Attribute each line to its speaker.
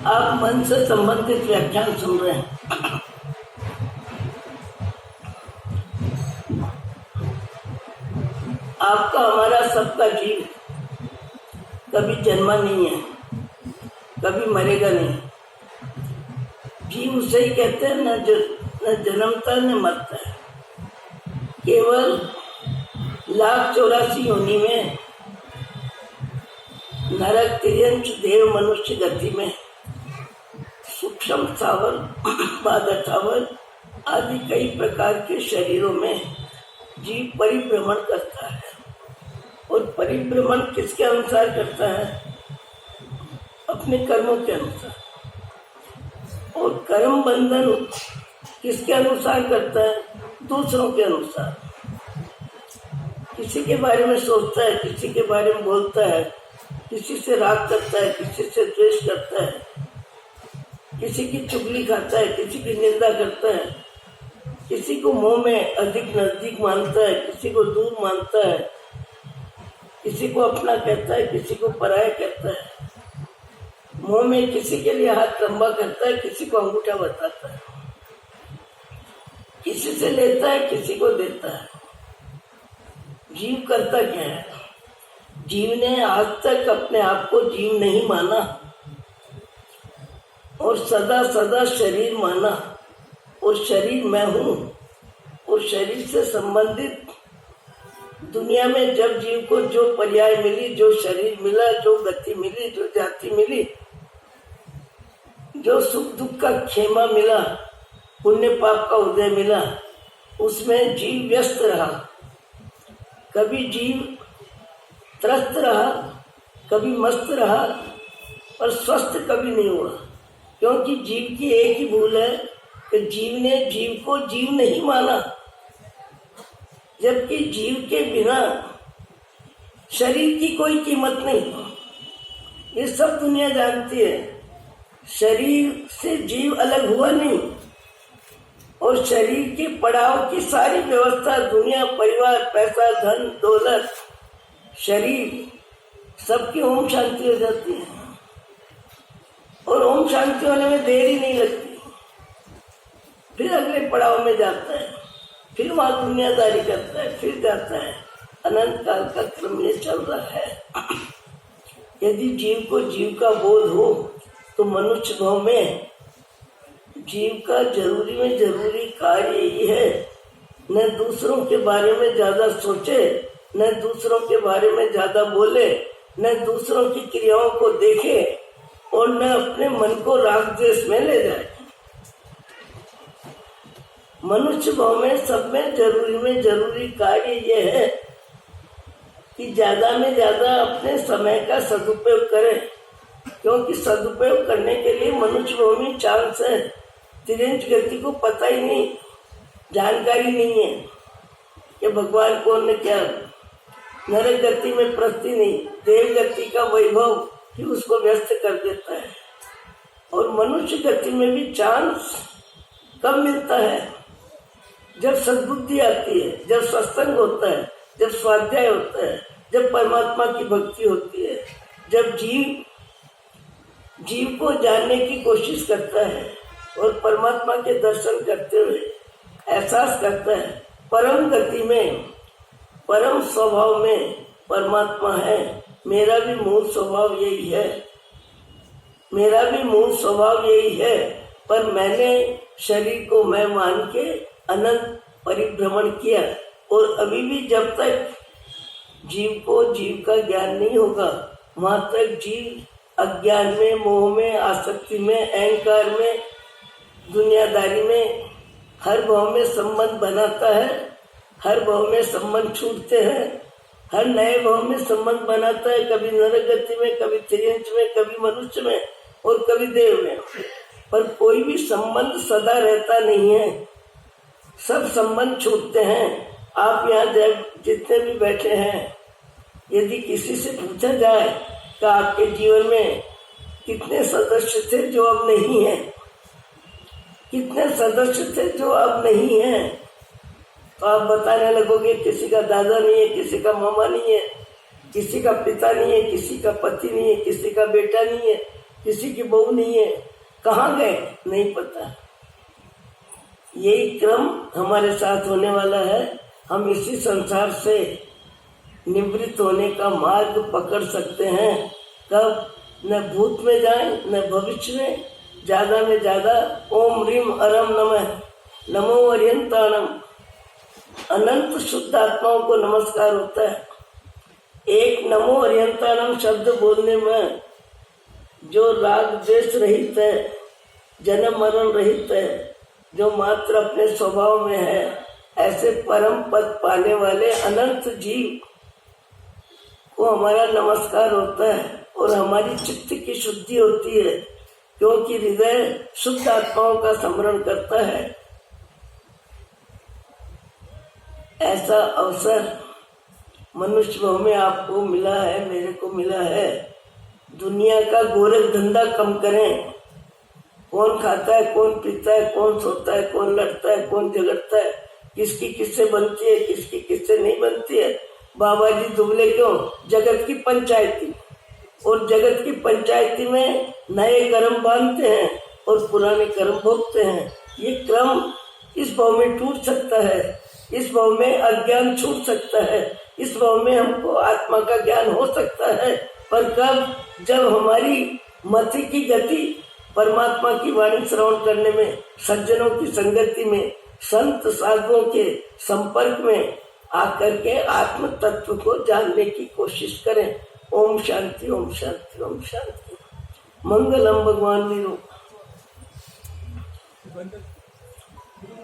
Speaker 1: आप मन से संबंधित व्याख्यान सुन रहे हैं। आपका हमारा सबका जीव कभी जन्मा नहीं है, कभी मरेगा नहीं। जीव उसे ही कहते हैं न जन्मता न मरता है। केवल 1,84,000 योनि में नरक, तिर्यंच, देव, मनुष्य गति में सूक्ष्म स्थावर, बाधा स्थावर आदि कई प्रकार के शरीरों में जीव परिभ्रमण करता है। और परिभ्रमण किसके अनुसार करता है? अपने कर्मों के अनुसार। और कर्म बंधन किसके अनुसार करता है? दूसरों के अनुसार। किसी के बारे में सोचता है, किसी के बारे में बोलता है, किसी से राग करता है, किसी से द्वेष करता है, किसी की चुगली खाता है, किसी की निंदा करता है, किसी को मुंह में अधिक नजदीक मानता है, किसी को दूर मानता है, किसी को अपना कहता है, किसी को पराया कहता है। मुंह में किसी के लिए हाथ लंबा करता है, किसी को अंगूठा बताता है, किसी से लेता है, किसी को देता है। जीव करता क्या है? जीव ने आज तक अपने आप को जीव नहीं माना और सदा सदा शरीर माना। और शरीर मैं हूँ। और शरीर से संबंधित दुनिया में जब जीव को जो पर्याय मिली, जो शरीर मिला, जो गति मिली, जो जाति मिली, जो सुख दुख का खेमा मिला, पुण्य पाप का उदय मिला, उसमें जीव व्यस्त रहा। कभी जीव त्रस्त रहा, कभी मस्त रहा, और स्वस्थ कभी नहीं हुआ। क्योंकि जीव की एक ही भूल है कि जीव ने जीव को जीव नहीं माना। जबकि जीव के बिना शरीर की कोई कीमत नहीं। ये सब दुनिया जानती है। शरीर से जीव अलग हुआ नहीं। और शरीर के पड़ाव की सारी व्यवस्था, दुनिया, परिवार, पैसा, धन, दौलत, शरीर, सबकी ओम शांति हो जाती है। और ओम शांति होने में देर ही नहीं लगती। फिर अगले पड़ाव में जाता है, फिर वहां दुनियादारी करता है, फिर जाता है। अनंत काल का क्रम ये चल रहा है। यदि जीव को जीव का बोध हो तो मनुष्य भाव में जीव का जरूरी में जरूरी कार्य यही है, न दूसरों के बारे में ज्यादा सोचे, न दूसरों के बारे में ज्यादा बोले, न दूसरों की क्रियाओं को देखे, और न अपने मन को राग द्वेष में ले जाए। मनुष्य भाव में सब में जरूरी कार्य यह है कि ज्यादा में ज्यादा अपने समय का सदुपयोग करें। क्योंकि सदुपयोग करने के लिए मनुष्य भाव में चांस है। तिरंज गति को पता ही नहीं, जानकारी नहीं है कि भगवान कौन ने क्या। नरक गति में प्रस्ति नहीं, देव गति का वैभव कि उसको व्यस्त कर देता है। और मनुष्य गति में भी चांस कब मिलता है? जब सद्बुद्धि आती है, जब सत्संग होता है, जब स्वाध्याय होता है, जब परमात्मा की भक्ति होती है, जब जीव को जानने की कोशिश करता है और परमात्मा के दर्शन करते हुए एहसास करता है परम गति में, परम स्वभाव में परमात्मा है। मेरा भी मूल स्वभाव यही है, मेरा भी मूल स्वभाव यही है, पर मैंने शरीर को मैं मान के अनंत परिभ्रमण किया। और अभी भी जब तक जीव को जीव का ज्ञान नहीं होगा, वहां तक जीव अज्ञान में, मोह में, आसक्ति में, अहंकार में, दुनियादारी में हर भाव में संबंध बनाता है। हर भाव में संबंध छूटते हैं, हर नए भाव में संबंध बनाता है। कभी नरक गति में, कभी त्रियंच में, कभी मनुष्य में और कभी देव में। पर कोई भी संबंध सदा रहता नहीं है, सब संबंध छूटते हैं। आप यहाँ जितने भी बैठे हैं, यदि किसी से पूछा जाए कि आपके जीवन में कितने सदस्य थे जो अब नहीं है, कितने सदस्य थे जो अब नहीं है, तो आप बताने लगोगे किसी का दादा नहीं है, किसी का मामा नहीं है, किसी का पिता नहीं है, किसी का पति नहीं है, किसी का बेटा नहीं है, किसी की बहू नहीं है, कहाँ गए नहीं पता। यही क्रम हमारे साथ होने वाला है। हम इसी संसार से निवृत्त होने का मार्ग पकड़ सकते हैं। कब? न भूत में जाए न भविष्य में, ज्यादा में ज्यादा ओम ह्रीम अरम नमः नमो अर्यंताणम, अनंत शुद्ध आत्माओं को नमस्कार होता है। एक नमो अर्यंताणम शब्द बोलने में जो राग द्वेष रहित है, जन्म मरण रहित है, जो मात्र अपने स्वभाव में है, ऐसे परम पद पाने वाले अनंत जीव को हमारा नमस्कार होता है और हमारी चित्त की शुद्धि होती है, क्योंकि हृदय शुद्ध आत्माओं का स्मरण करता है। ऐसा अवसर मनुष्य भाव में आपको मिला है, मेरे को मिला है। दुनिया का गोरख धंधा कम करें। कौन खाता है, कौन पीता है, कौन सोता है, कौन लड़ता है, कौन झगड़ता है, किसकी किससे बनती है, किसकी किससे नहीं बनती है। बाबा जी दुबले क्यों? जगत की पंचायती, और जगत की पंचायती में नए कर्म बांधते हैं और पुराने कर्म भोगते हैं। ये क्रम इस भाव में टूट सकता है, इस भाव में अज्ञान छूट सकता है, इस भाव में हमको आत्मा का ज्ञान हो सकता है। पर कब? जब हमारी मति की गति परमात्मा की वाणी श्रवण करने में, सज्जनों की संगति में, संत साधुओं के संपर्क में आकर के आत्म तत्व को जानने की कोशिश करें। ओम शांति, ओम शांति, ओम शांति। मंगलम भगवान विष्णु।